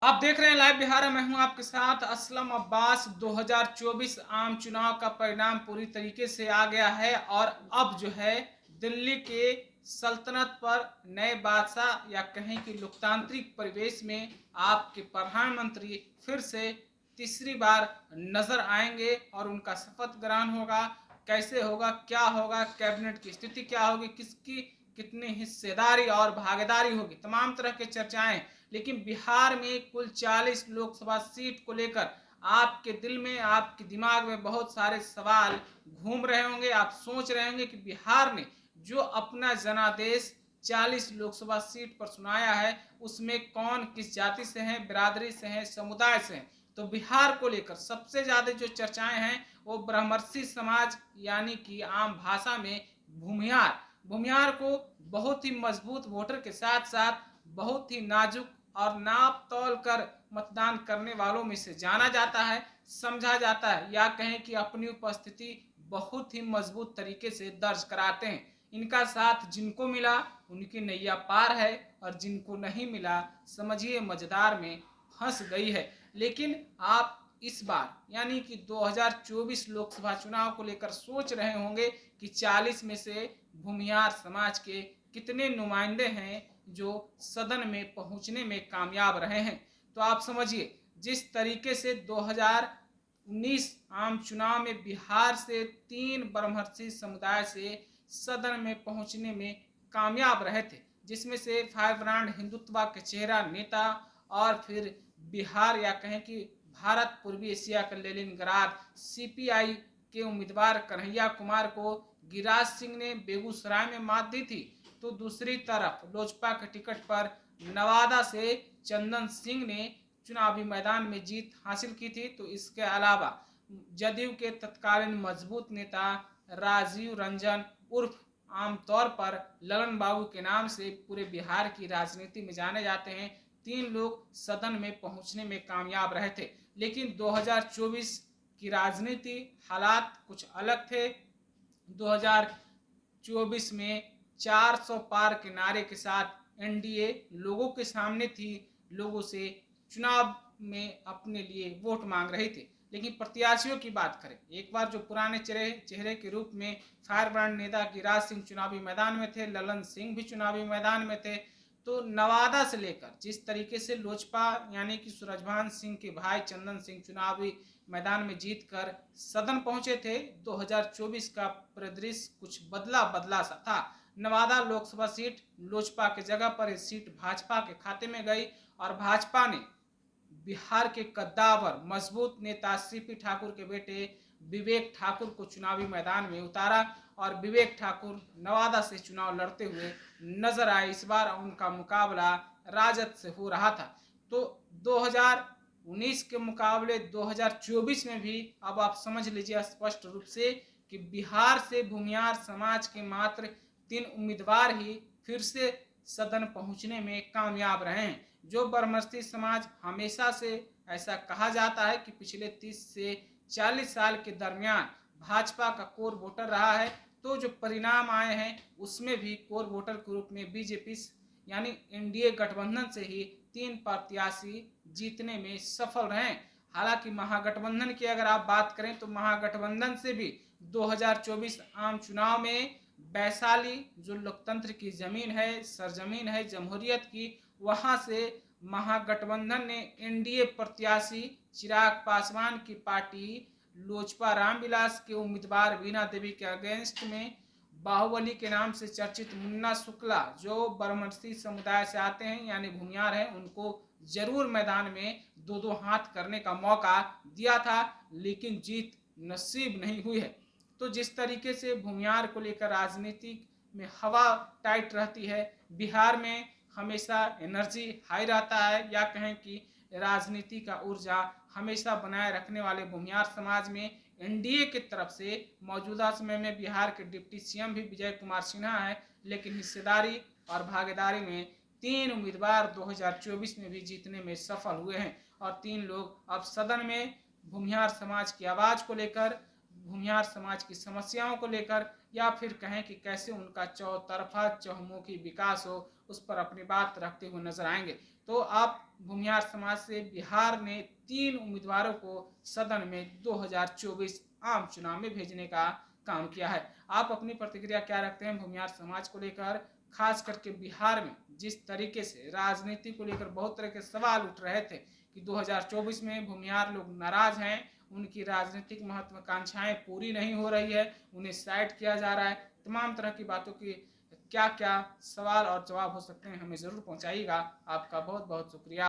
आप देख रहे हैं लाइव बिहार। मैं हूं आपके साथ असलम अब्बास। 2024 आम चुनाव का परिणाम पूरी तरीके से आ गया है और अब जो है दिल्ली के सल्तनत पर नए बादशाह या कहें कि लोकतांत्रिक परिवेश में आपके प्रधानमंत्री फिर से तीसरी बार नजर आएंगे और उनका शपथ ग्रहण होगा। कैसे होगा, क्या होगा, कैबिनेट की स्थिति क्या होगी, किसकी कितनी हिस्सेदारी और भागीदारी होगी, तमाम तरह के चर्चाएं। लेकिन बिहार में कुल 40 लोकसभा सीट को लेकर आपके दिल में, आपके दिमाग में बहुत सारे सवाल घूम रहे होंगे। आप सोच रहे होंगे कि बिहार ने जो अपना जनादेश 40 लोकसभा सीट पर सुनाया है उसमें कौन किस जाति से हैं, बिरादरी से हैं, समुदाय से हैं। तो बिहार को लेकर सबसे ज्यादा जो चर्चाएं हैं वो ब्राह्मणसी समाज यानी कि आम भाषा में भूमिहार भूमिहार को बहुत ही मजबूत वोटर के साथ साथ बहुत ही नाजुक और नाप तौल कर मतदान करने वालों में से जाना जाता है, समझा जाता है, या कहें कि अपनी उपस्थिति बहुत ही मजबूत तरीके से दर्ज कराते हैं। इनका साथ जिनको मिला उनकी नैया पार है और जिनको नहीं मिला समझिए मजेदार में फंस गई है। लेकिन आप इस बार यानी कि 2024 लोकसभा चुनाव को लेकर सोच रहे होंगे कि 40 में से भूमिहार समाज के कितने नुमाइंदे हैं जो सदन में पहुंचने में कामयाब रहे हैं। तो आप समझिए जिस तरीके से 2019 आम चुनाव में बिहार से 3 ब्रह्मर्षि समुदाय से सदन में पहुंचने में कामयाब रहे थे, जिसमें से फायर ब्रांड हिंदुत्व के चेहरा नेता और फिर बिहार या कहें कि भारत पूर्वी एशिया का लेनिनग्राद सीपीआई के उम्मीदवार कन्हैया कुमार को गिरिराज सिंह ने बेगूसराय में मात दी थी। तो दूसरी तरफ लोजपा के टिकट पर नवादा से चंदन सिंह ने चुनावी मैदान में जीत हासिल की थी। तो इसके अलावा जदयू के तत्कालीन मजबूत नेता राजीव रंजन उर्फ आमतौर पर ललन बाबू के नाम से पूरे बिहार की राजनीति में जाने जाते हैं, 3 लोग सदन में पहुंचने में कामयाब रहे थे। लेकिन 2024 की राजनीति हालात कुछ अलग थे। 2024 में 400 पार के नारे के साथ एनडीए लोगों के सामने थी, लोगों से चुनाव में अपने लिए वोट मांग रहे थे। लेकिन प्रत्याशियों की बात करें, एक बार जो पुराने चेहरे के रूप में फायर ब्रांड नेता गिरिराज सिंह चुनावी मैदान में थे, ललन सिंह भी चुनावी मैदान में थे। तो नवादा से लेकर जिस तरीके से लोजपा यानी कि सूरजभान सिंह के भाई चंदन सिंह चुनावी मैदान में जीतकर सदन पहुंचे थे, 2024 का परिदृश्य कुछ बदला बदला सा था। नवादा लोकसभा सीट लोजपा के जगह पर इस सीट भाजपा के खाते में गई और भाजपा ने बिहार के कद्दावर मजबूत नेता सीपी ठाकुर के बेटे विवेक ठाकुर को चुनावी मैदान में उतारा और विवेक ठाकुर नवादा से चुनाव लड़ते हुए नजर आए। इस बार उनका मुकाबला राजद से हो रहा था। तो 2019 के मुकाबले 2024 में भी अब आप समझ लीजिए स्पष्ट रूप से कि बिहार से भूमिहार समाज के मात्र 3 उम्मीदवार ही फिर से सदन पहुंचने में कामयाब रहे हैं। जो ब्रह्मस्थी समाज हमेशा से ऐसा कहा जाता है कि पिछले 30 से 40 साल के दरमियान भाजपा का कोर वोटर रहा है, तो जो परिणाम आए हैं उसमें भी कोर वोटर के रूप में बीजेपी यानी एनडीए गठबंधन से ही 3 प्रत्याशी जीतने में सफल रहे। हालांकि महागठबंधन की अगर आप बात करें तो महागठबंधन से भी 2024 आम चुनाव में वैशाली जो लोकतंत्र की जमीन है, सरजमीन है जमहूरियत की, वहां से महागठबंधन ने एनडीए प्रत्याशी चिराग पासवान की पार्टी लोजपा रामविलास के उम्मीदवार वीणा देवी के अगेंस्ट में बाहुबली के नाम से चर्चित मुन्ना शुक्ला जो ब्रह्मर्षि समुदाय से आते हैं यानी भूमिहार हैं, उनको जरूर मैदान में दो दो हाथ करने का मौका दिया था, लेकिन जीत नसीब नहीं हुई है। तो जिस तरीके से भूमिहार को लेकर राजनीति में हवा टाइट रहती है, बिहार में हमेशा एनर्जी हाई रहता है, या कहें कि राजनीति का ऊर्जा हमेशा बनाए रखने वाले भूमिहार समाज में एनडीए की तरफ से मौजूदा समय में बिहार के डिप्टी सीएम भी विजय कुमार सिन्हा है। लेकिन हिस्सेदारी और भागीदारी में 3 उम्मीदवार 2024 में भी जीतने में सफल हुए हैं और 3 लोग अब सदन में भूमिहार समाज की आवाज को लेकर, भूमिहार समाज की समस्याओं को लेकर, या फिर कहें कि कैसे उनका चौतरफा चहुमुखी विकास हो, उस पर अपनी बात रखते हुए नजर आएंगे। तो आप भूमिहार समाज से बिहार ने 3 उम्मीदवारों को सदन में 2024 आम चुनाव में भेजने का काम किया है। आप अपनी प्रतिक्रिया क्या रखते हैं भूमिहार समाज को लेकर, खास करके बिहार में जिस तरीके से राजनीति को लेकर बहुत तरह के सवाल उठ रहे थे कि 2024 में भूमिहार लोग नाराज हैं, उनकी राजनीतिक महत्वाकांक्षाएं पूरी नहीं हो रही है, उन्हें साइड किया जा रहा है। तमाम तरह की बातों की क्या क्या सवाल और जवाब हो सकते हैं हमें ज़रूर पहुंचाइएगा। आपका बहुत बहुत शुक्रिया।